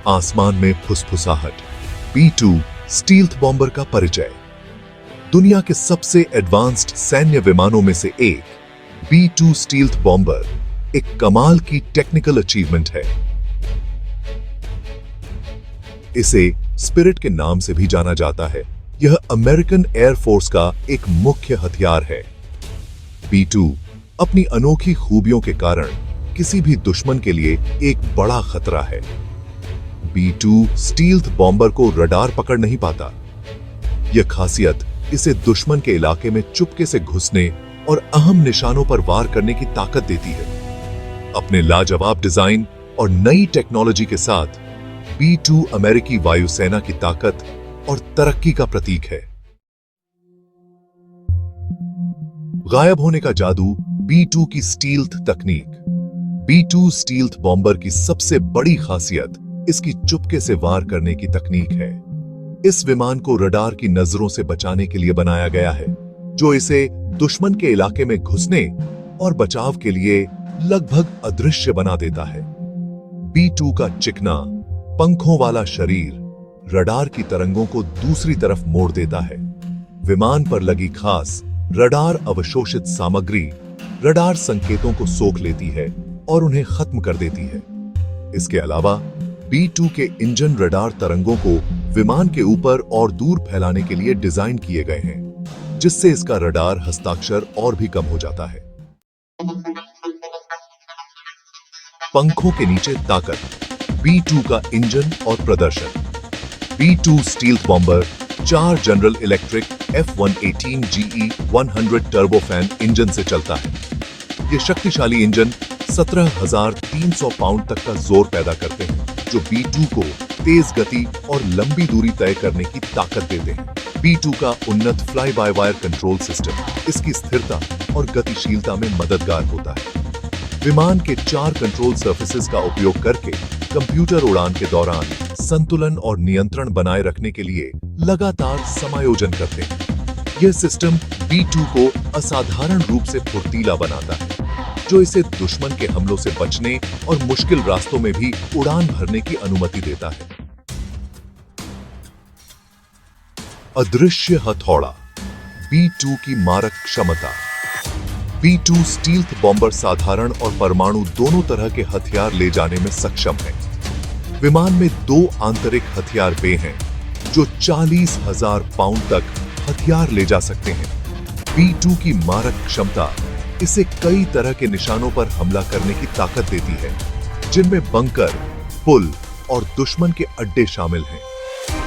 आसमान में फुसफुसाहट। B-2 stealth bomber का परिचय। दुनिया के सबसे एडवांस्ड सैन्य विमानों में से एक B-2 स्टील्थ बॉम्बर एक कमाल की टेक्निकल अचीवमेंट है। इसे स्पिरिट के नाम से भी जाना जाता है। यह अमेरिकन एयरफोर्स का एक मुख्य हथियार है। B-2 अपनी अनोखी खूबियों के कारण किसी भी दुश्मन के लिए एक बड़ा खतरा है। B-2 स्टील्थ बॉम्बर को रडार पकड़ नहीं पाता। यह खासियत इसे दुश्मन के इलाके में चुपके से घुसने और अहम निशानों पर वार करने की ताकत देती है। अपने लाजवाब डिजाइन और नई टेक्नोलॉजी के साथ B-2 अमेरिकी वायुसेना की ताकत और तरक्की का प्रतीक है। गायब होने का जादू B-2 की स्टील्थ तकनीक। B-2 स्टील्थ बॉम्बर की सबसे बड़ी खासियत इसकी चुपके से वार करने की तकनीक है। इस विमान को रडार की नजरों से बचाने के लिए बनाया गया है, जो इसे दुश्मन के इलाके में घुसने और बचाव के लिए लगभग अदृश्य बना देता है। B-2 का चिकना, पंखों वाला शरीर रडार की तरंगों को दूसरी तरफ मोड़ देता है। विमान पर लगी खास रडार अवशोषित सामग्री रडार संकेतों को सोख लेती है और उन्हें खत्म कर देती है। इसके अलावा B-2 के इंजन रडार तरंगों को विमान के ऊपर और दूर फैलाने के लिए डिजाइन किए गए हैं, जिससे इसका रडार हस्ताक्षर और भी कम हो जाता है। पंखों के नीचे ताकत। B-2 का इंजन और प्रदर्शन। B-2 stealth bomber 4 general electric F-118 GE-100 turbofan engine से चलता है। ये शक्तिशाली इंजन 17,300 पाउंड तक का जोर पैदा करते हैं, जो B-2 को तेज गति और लंबी दूरी तय करने की ताकत देते हैं। B-2 का उन्नत fly by wire control system इसकी स्थिरता और गतिशीलता में मददगार होता है। विमान के 4 कंट्रोल सर्फेसेस का उपयोग करके कंप्यूटर उड़ान के दौरान संतुलन और नियंत्रण बनाए रखने के लिए लगातार समायोजन करते हैं। यह सिस्टम B-2 को असाधारण रूप से फुर्तीला बनाता है, जो इसे दुश्मन के हमलों से बचने और मुश्किल रास्तों में भी उड़ान भरने की अनुमति देता है। अदृश्य हथौड़ा। B-2 की मारक क्षमता। B-2 स्टील्थ बॉम्बर साधारण और परमाणु दोनों तरह के हथियार ले जाने में सक्षम है। विमान में 2 आंतरिक हथियार बे हैं, जो 40,000 पाउंड तक हथियार ले जा सकते हैं। B-2 की मारक क्षमता इसे कई तरह के निशानों पर हमला करने की ताकत देती है, जिनमें बंकर, पुल और दुश्मन के अड्डे शामिल हैं।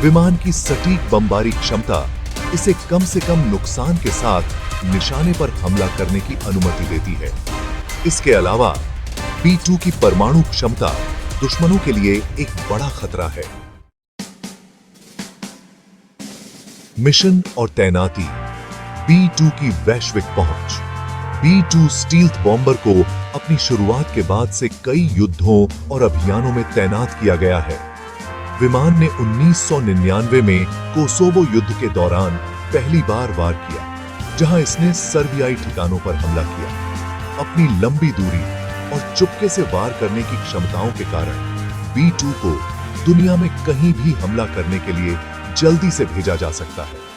विमान की सटीक बमबारी क्षमता इसे कम से कम नुकसान के साथ निशाने पर हमला करने की अनुमति देती है। इसके अलावा B-2 की परमाणु क्षमता दुश्मनों के लिए एक बड़ा खतरा है। मिशन और तैनाती। B-2 की वैश्विक पहुंच। B-2 स्टील्थ बॉम्बर को अपनी शुरुआत के बाद से कई युद्धों और अभियानों में तैनात किया गया है। विमान ने 1999 में कोसोवो युद्ध के दौरान पहली बार वार किया, जहां इसने सर्बियाई ठिकानों पर हमला किया। अपनी लंबी दूरी और चुपके से वार करने की क्षमताओं के कारण B-2 को दुनिया में कहीं भी हमला करने के लिए जल्दी से भेजा जा सकता है।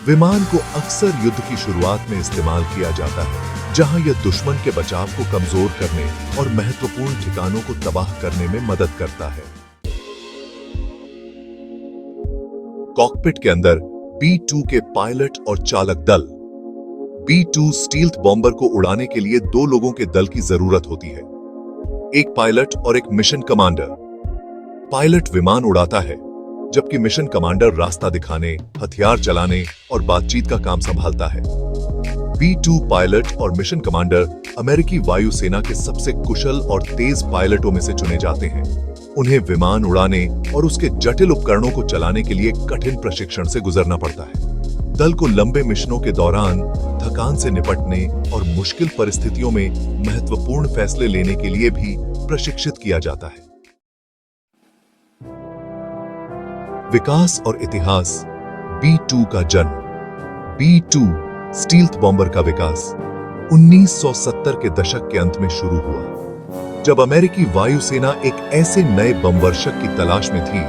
विमान को अक्सर युद्ध की शुरुआत में इस्तेमाल किया जाता है, जहां यह दुश्मन के बचाव को कमजोर करने और महत्वपूर्ण ठिकानों को तबाह करने में मदद करता है। कॉकपिट के अंदर B-2 के पायलट और चालक दल। B-2 स्टील्थ बॉम्बर को उड़ाने के लिए 2 लोगों के दल की जरूरत होती है, एक पायलट और एक मिशन कमांडर। पायलट विमान उड़ाता है, जबकि मिशन कमांडर रास्ता दिखाने, हथियार चलाने और बातचीत का काम संभालता है। B-2 पायलट और मिशन कमांडर अमेरिकी वायुसेना के सबसे कुशल और तेज पायलटों में से चुने जाते हैं। उन्हें विमान उड़ाने और उसके जटिल उपकरणों को चलाने के लिए कठिन प्रशिक्षण से गुजरना पड़ता है। दल को लंबे मिशनों के दौरान थकान से निपटने और मुश्किल परिस्थितियों में महत्वपूर्ण फैसले लेने के लिए भी प्रशिक्षित किया जाता है। विकास और इतिहास। B-2 का जन्म। B-2 स्टील्थ बॉम्बर का विकास 1970 के दशक के अंत में शुरू हुआ। जब अमेरिकी वायुसेना एक ऐसे नए बमवर्षक की तलाश में थी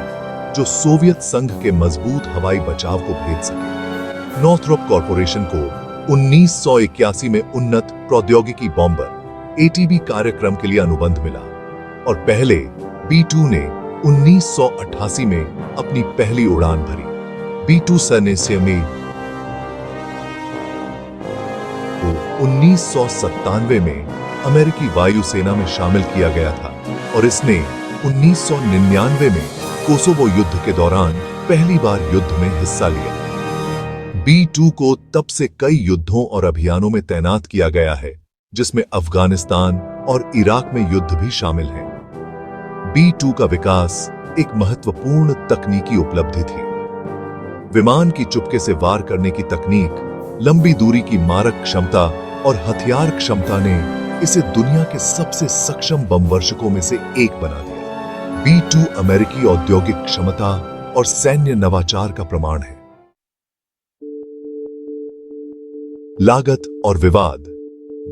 जो सोवियत संघ के मजबूत हवाई बचाव को भेद सके। नॉर्थरोप कॉरपोरेशन को 1981 में उन्नत प्रौद्योगिकी बॉम्बर एटीबी कार्यक्रम के लिए अनुबंध मिला और पहले B-2 ने 1988 में अपनी पहली उड़ान भरी। B-2 सैन्य में 1997 में अमेरिकी वायुसेना में शामिल किया गया था और इसने 1999 में कोसोवो युद्ध के दौरान पहली बार युद्ध में हिस्सा लिया। B-2 को तब से कई युद्धों और अभियानों में तैनात किया गया है, जिसमें अफगानिस्तान और इराक में युद्ध भी शामिल हैं। B-2 का विकास एक महत्वपूर्ण तकनीकी उपलब्धि थी। विमान की चुपके से वार करने की तकनीक, लंबी दूरी की मारक क्षमता और हथियार क्षमता ने इसे दुनिया के सबसे सक्षम बमवर्षकों में से एक बना दिया। B-2 अमेरिकी औद्योगिक क्षमता और सैन्य नवाचार का प्रमाण है। लागत और विवाद।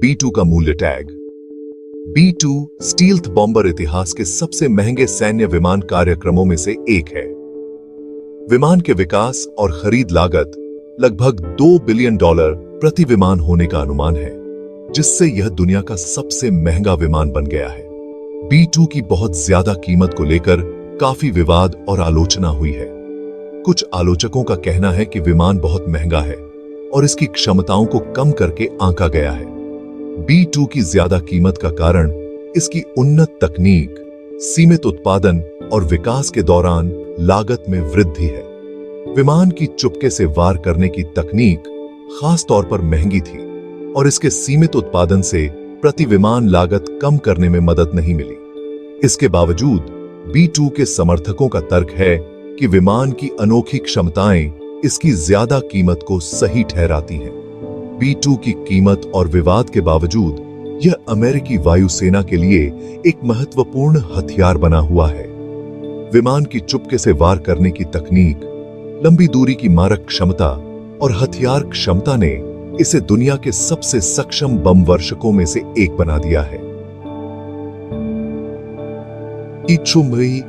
B-2 का मूल्य टैग। B-2 स्टील्थ बॉम्बर इतिहास के सबसे महंगे सैन्य विमान कार्यक्रमों में से एक है। विमान के विकास और खरीद लागत लगभग $2 बिलियन प्रति विमान होने का अनुमान है, जिससे यह दुनिया का सबसे महंगा विमान बन गया है। B-2 की बहुत ज्यादा कीमत को लेकर काफी विवाद और आलोचना हुई है। कुछ आलोचकों का कहना है कि विमान बहुत महंगा है और इसकी क्षमताओं को कम करके आंका गया है। B-2 की ज्यादा कीमत का कारण इसकी उन्नत तकनीक, सीमित उत्पादन और विकास के दौरान लागत में वृद्धि है। विमान की चुपके से वार करने की तकनीक खास तौर पर महंगी थी और इसके सीमित उत्पादन से प्रति विमान लागत कम करने में मदद नहीं मिली। इसके बावजूद B-2 के समर्थकों का तर्क है कि विमान की अनोखी क्षमताएं इसकी ज्यादा कीमत को सही ठहराती हैं। B-2 की कीमत और विवाद के बावजूद यह अमेरिकी वायुसेना के लिए एक महत्वपूर्ण हथियार बना हुआ है। विमान की चुपके से वार करने की तकनीक, लंबी दूरी की मारक क्षमता और हथियार क्षमता ने इसे दुनिया के सबसे सक्षम बमवर्षकों में से एक बना दिया है। इच्छुमई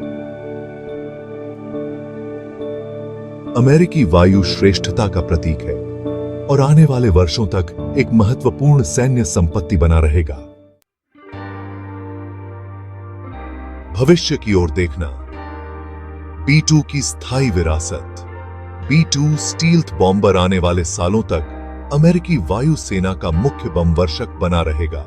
अमेरिकी वायु श्रेष्ठता का प्रतीक है और आने वाले वर्षों तक एक महत्वपूर्ण सैन्य संपत्ति बना रहेगा। भविष्य की ओर देखना। B-2 की स्थायी विरासत। B-2 स्टील्थ बॉम्बर आने वाले सालों तक अमेरिकी वायुसेना का मुख्य बमवर्षक बना रहेगा।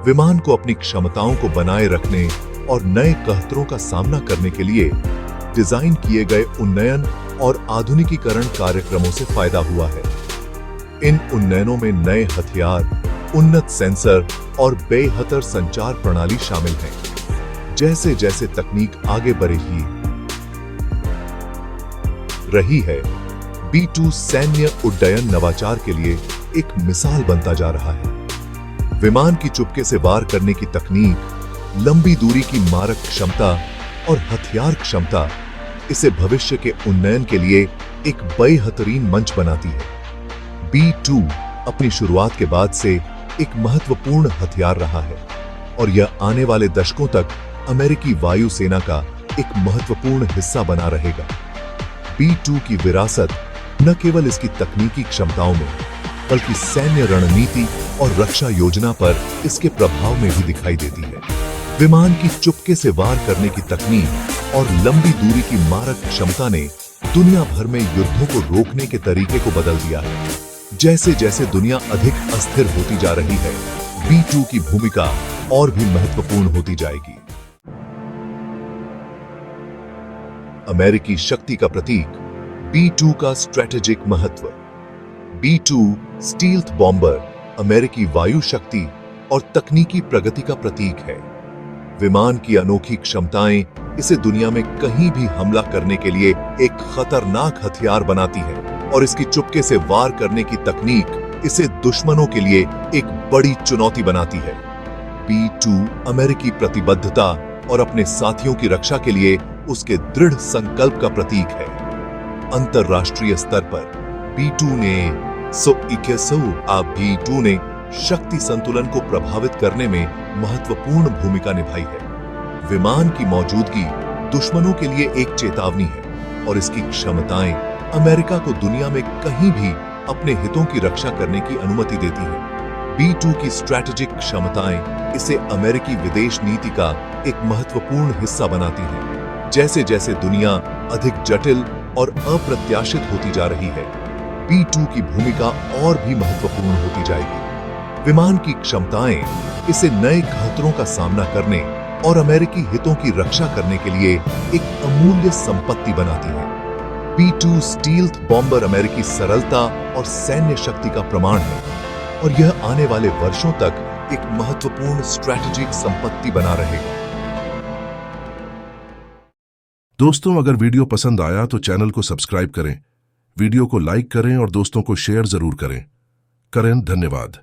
विमान को अपनी क्षमताओं को बनाए रखने और नए खतरों का सामना करने के लिए डिजाइन किए गए उन्नयन और आधुनिकीकरण कार्यक्रमों से फायदा हुआ है। इन उन्नयनों में नए हथियार, उन्नत सेंसर और बेहतर संचार प्रणाली शामिल हैं। जैसे जैसे तकनीक आगे बढ़ी रही है, B-2 सैन्य उड्डयन नवाचार के लिए एक मिसाल बनता जा रहा है। विमान की चुपके से वार करने की तकनीक, लंबी दूरी की मारक क्षमता और हथियार क्षमता इसे भविष्य के उन्नयन के लिए एक बेहतरीन मंच बनाती है। B-2 अपनी शुरुआत के बाद से एक महत्वपूर्ण हथियार रहा है और यह आने वाले दशकों तक अमेरिकी वायुसेना का एक महत्वपूर्ण हिस्सा बना रहेगा। B-2 की विरासत न केवल इसकी तकनीकी क्षमताओं में, बल्कि सैन्य रणनीति और रक्षा योजना पर इसके प्रभाव में भी दिखाई देती है। विमान की चुपके से वार करने की तकनीक और लंबी दूरी की मारक क्षमता ने दुनिया भर में युद्धों को रोकने के तरीके को बदल दिया है। जैसे जैसे दुनिया अधिक अस्थिर होती जा रही है, B-2 की भूमिका और भी महत्वपूर्ण होती जाएगी। अमेरिकी शक्ति का प्रतीक, B-2 का स्ट्रेटेजिक महत्व। B-2 स्टील्थ बॉम्बर अमेरिकी वायु शक्ति और तकनीकी प्रगति का प्रतीक है। विमान की अनोखी क्षमताएं इसे दुनिया में कहीं भी हमला करने के लिए एक खतरनाक हथियार बनाती है और इसकी चुपके से वार करने की तकनीक इसे दुश्मनों के लिए एक बड़ी चुनौती बनाती है। B-2 अमेरिकी प्रतिबद्धता और अपने साथियों की रक्षा के लिए उसके दृढ़ संकल्प का प्रतीक है। अंतरराष्ट्रीय स्तर पर B-2 ने शक्ति संतुलन को प्रभावित करने में महत्वपूर्ण भूमिका निभाई है। विमान की मौजूदगी दुश्मनों के लिए एक चेतावनी है और इसकी क्षमताएं अमेरिका को दुनिया में कहीं भी अपने हितों की रक्षा करने की अनुमति देती है। B2 की स्ट्रैटेजिक क्षमताएं इसे अमेरिकी विदेश नीति का एक महत्वपूर्ण हिस्सा बनाती हैं। जैसे जैसे दुनिया अधिक जटिल और अप्रत्याशित होती जा रही है, B2 की भूमिका और भी महत्वपूर्ण होती जाएगी। विमान की क्षमताएं इसे नए खतरों का सामना करने और अमेरिकी हितों की रक्षा करने के लिए एक अमूल्य संपत्ति बनाती है। B2 स्टील्थ बॉम्बर अमेरिकी सरलता और सैन्य शक्ति का प्रमाण है और यह आने वाले वर्षों तक एक महत्वपूर्ण स्ट्रैटेजिक संपत्ति बना रहेगा। दोस्तों, अगर वीडियो पसंद आया तो चैनल को सब्सक्राइब करें, वीडियो को लाइक करें और दोस्तों को शेयर जरूर करें। धन्यवाद।